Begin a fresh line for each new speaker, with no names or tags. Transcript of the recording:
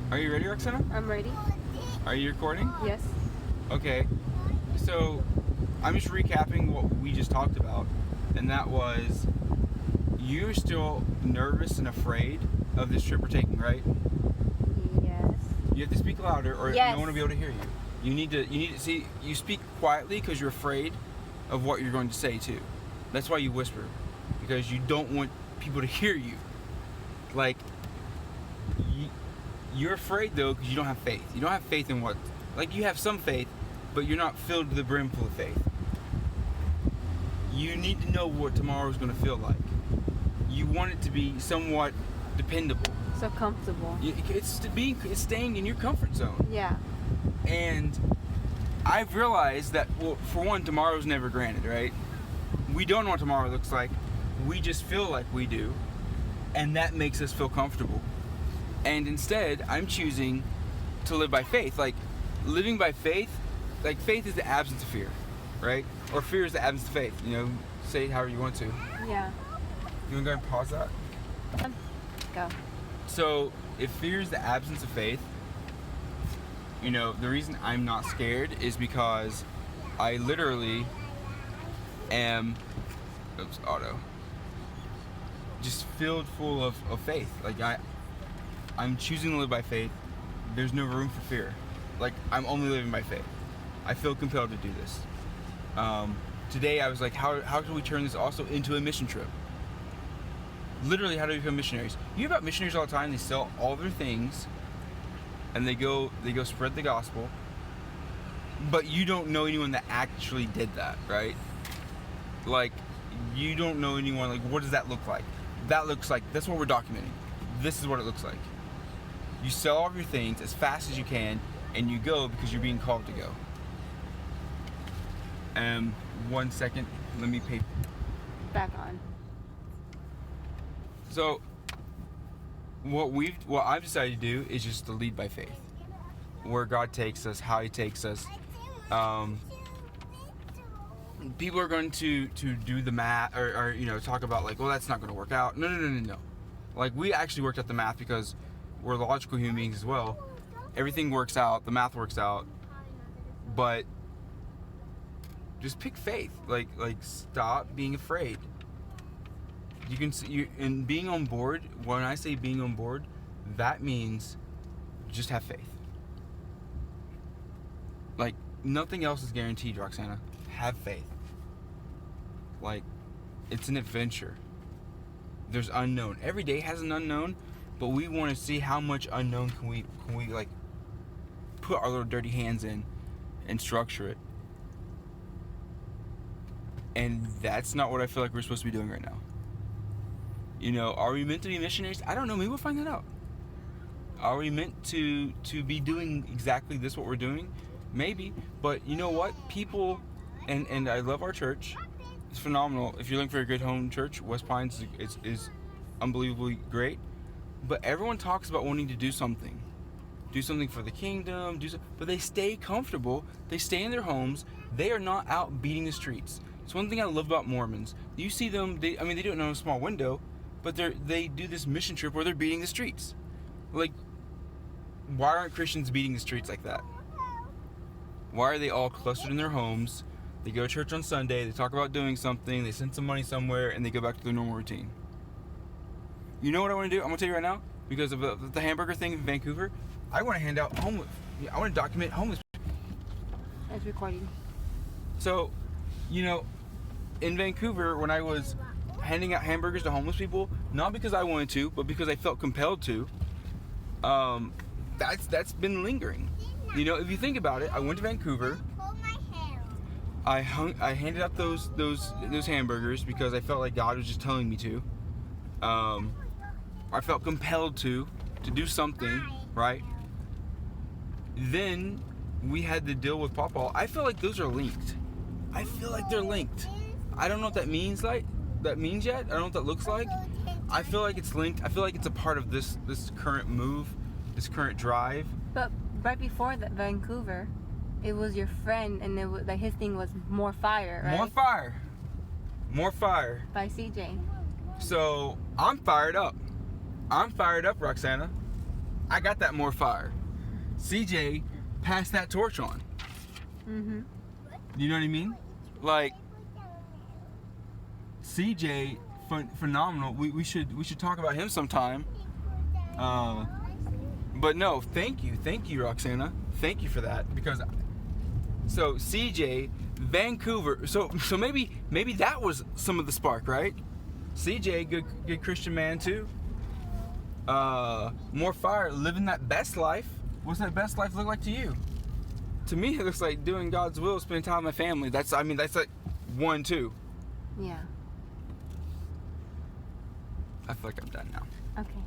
Are you ready, Roxanna?
I'm ready.
Are you recording?
Yes.
Okay. So, I'm just recapping what we just talked about, and that was you're still nervous and afraid of this trip we're taking, right?
Yes.
You have to speak louder, or
Yes.
no one will be able to hear you. You need to see. You speak quietly because you're afraid of what you're going to say too. That's why you whisper, because you don't want people to hear you. Like, you're afraid though because you don't have faith. You don't have faith in what, like you have some faith, but you're not filled to the brim full of faith. You need to know what tomorrow's going to feel like. You want it to be somewhat dependable.
So comfortable.
It's staying in your comfort zone.
Yeah.
And I've realized that, well, for one, tomorrow's never granted, right? We don't know what tomorrow looks like. We just feel like we do. And that makes us feel comfortable. And instead, I'm choosing to live by faith. Like, living by faith, like faith is the absence of fear, right? Or fear is the absence of faith. You know, say it however you want to.
Yeah.
You want to go ahead and pause that?
Go.
So, if fear is the absence of faith, you know, the reason I'm not scared is because I literally am, just filled full of faith. Like, I'm choosing to live by faith. There's no room for fear. Like, I'm only living by faith. I feel compelled to do this. Today I was like, how can we turn this also into a mission trip? Literally, how do we become missionaries? You hear about missionaries all the time. They sell all their things and they go spread the gospel, but you don't know anyone that actually did that, right? Like, you don't know anyone. Like, what does that look like? That looks like, that's what we're documenting. This is what it looks like. You sell all of your things as fast as you can and you go because you're being called to go. 1 second, let me pay.
Back on.
So, what I've decided to do is just to lead by faith. Where God takes us, how He takes us. People are going to do the math, or you know, talk about like, well, that's not going to work out. No. Like, we actually worked out the math because we're logical human beings as well. Everything works out, the math works out, but just pick faith. Like stop being afraid. You can see, and being on board. When I say being on board, that means just have faith. Like, nothing else is guaranteed, Roxanna. Have faith. Like, it's an adventure. There's unknown. Every day has an unknown, but we want to see how much unknown can we like put our little dirty hands in and structure it. And that's not what I feel like we're supposed to be doing right now. You know, are we meant to be missionaries? I don't know. Maybe we'll find that out. Are we meant to be doing exactly this, what we're doing? Maybe. But you know what? People, and I love our church. It's phenomenal. If you're looking for a good home church, West Pines is unbelievably great. But everyone talks about wanting to do something. Do something for the kingdom. But they stay comfortable. They stay in their homes. They are not out beating the streets. It's one thing I love about Mormons. You see them, they do it in a small window, but they do this mission trip where they're beating the streets. Like, why aren't Christians beating the streets like that? Why are they all clustered in their homes? They go to church on Sunday, they talk about doing something, they send some money somewhere, and they go back to their normal routine. You know what I want to do? I'm going to tell you right now, because of the hamburger thing in Vancouver, I want to hand out homeless. I want to document homeless people.
It's recording.
So, you know, in Vancouver, when I was handing out hamburgers to homeless people, not because I wanted to, but because I felt compelled to, that's been lingering. You know, if you think about it, I went to Vancouver. I handed out those hamburgers because I felt like God was just telling me to. I felt compelled to do something, right? Then we had to deal with Pawpaw. I feel like those are linked. I feel like they're linked. I don't know what that means yet. I don't know what that looks like. I feel like it's linked. I feel like it's a part of this current move, this current drive.
But right before that, Vancouver, it was your friend, and it was like his thing was more fire, right?
More fire.
By CJ.
So I'm fired up. Roxanna. I got that more fire. CJ passed that torch on.
Mm-hmm.
You know what I mean? Like, CJ, phenomenal. We should talk about him sometime. But no, thank you, Roxanna. Thank you for that, because so CJ, Vancouver. So maybe that was some of the spark, right? CJ, good Christian man too. More fire, living that best life. What's that best life look like to you? To me, it looks like doing God's will, spending time with my family. That's like 1, 2.
Yeah.
I feel like I'm done now.
Okay.